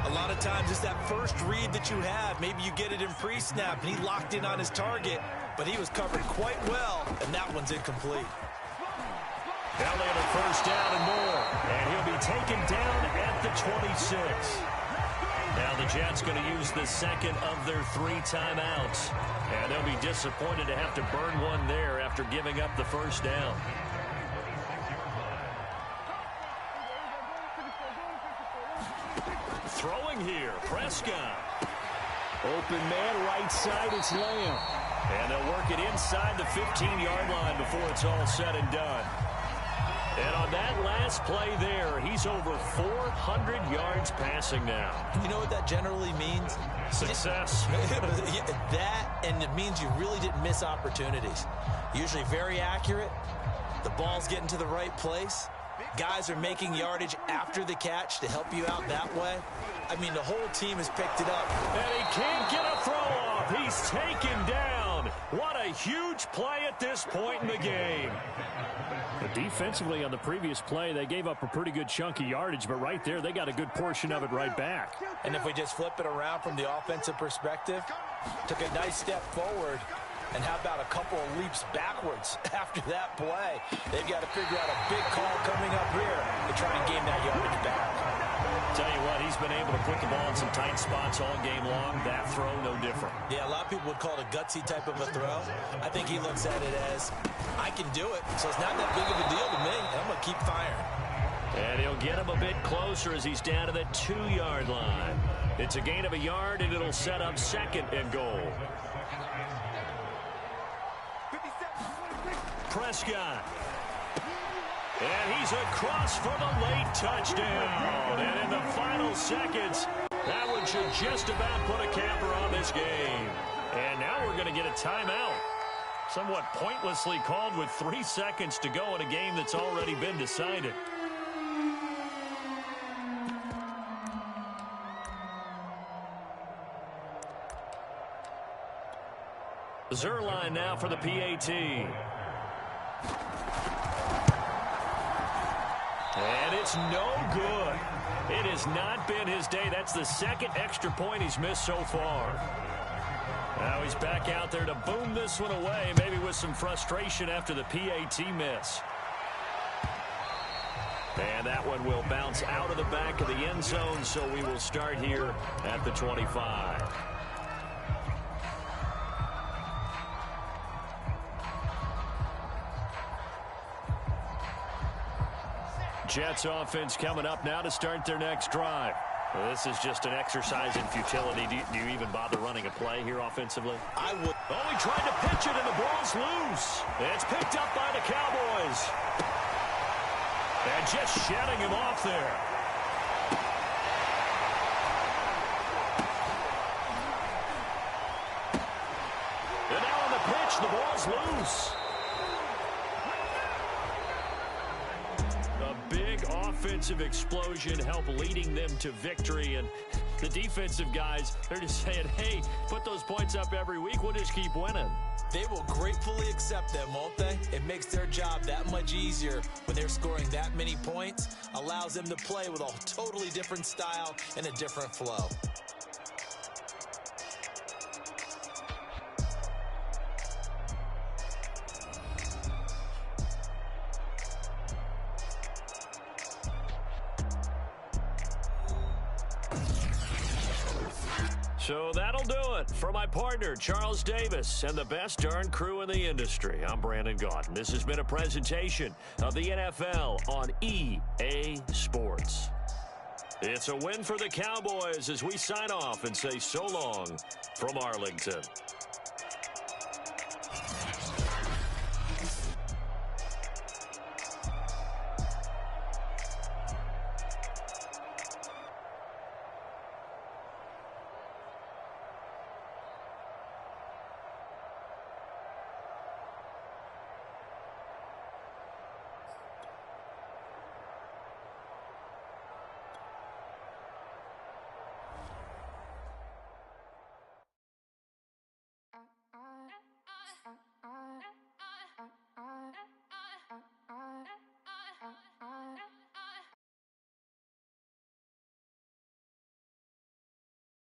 A lot of times it's that first read that you have. Maybe you get it in pre-snap, and he locked in on his target, but he was covered quite well, and that one's incomplete.
Elliott a first down and more, and he'll be taken down at the 26. Now the Jets going to use the second of their 3 timeouts, and they'll be disappointed to have to burn one there after giving up the first down. Throwing here, Prescott.
Open man, right side, it's Lamb.
And they'll work it inside the 15-yard line before it's all said and done. And on that last play there, he's over 400 yards passing now.
You know what that generally means?
Success.
That, and it means you really didn't miss opportunities. Usually very accurate. The ball's getting to the right place. Guys are making yardage after the catch to help you out that way. I mean, the whole team has picked it up.
And he can't get a throw off. He's taken down. What a huge play at this point in the game.
Defensively on the previous play, they gave up a pretty good chunk of yardage, but right there, they got a good portion of it right back.
And if we just flip it around from the offensive perspective, took a nice step forward, and how about a couple of leaps backwards after that play? They've got to figure out a big call coming up here to try and gain that yardage back.
Tell you what, he's been able to put the ball in some tight spots all game long. That throw, no different.
Yeah, a lot of people would call it a gutsy type of a throw. I think he looks at it as, I can do it, so it's not that big of a deal to me. I'm going to keep firing.
And he'll get him a bit closer as he's down to the 2-yard line. It's a gain of a yard, and it'll set up 2nd and goal. Prescott. And he's across for the late touchdown. And in the final seconds, that one should just about put a capper on this game. And now we're going to get a timeout. Somewhat pointlessly called with 3 seconds to go in a game that's already been decided. Zerline now for the PAT. And it's no good. It has not been his day. That's the 2nd extra point he's missed so far. Now he's back out there to boom this one away, maybe with some frustration after the PAT miss. And that one will bounce out of the back of the end zone, so we will start here at the 25. Jets offense coming up now to start their next drive. Well, this is just an exercise in futility. Do you even bother running a play here offensively?
I would.
Oh, he tried to pitch it, and the ball's loose. It's picked up by the Cowboys. And just shedding him off there. And now on the pitch, the ball's loose. Big offensive explosion help leading them to victory, and the defensive guys, they're just saying, hey, put those points up every week, we'll just keep winning.
They will gratefully accept them, won't they? It makes their job that much easier when they're scoring that many points, allows them to play with a totally different style and a different flow.
So that'll do it. For my partner, Charles Davis, and the best darn crew in the industry, I'm Brandon Gaudin. This has been a presentation of the NFL on EA Sports. It's a win for the Cowboys as we sign off and say so long from Arlington.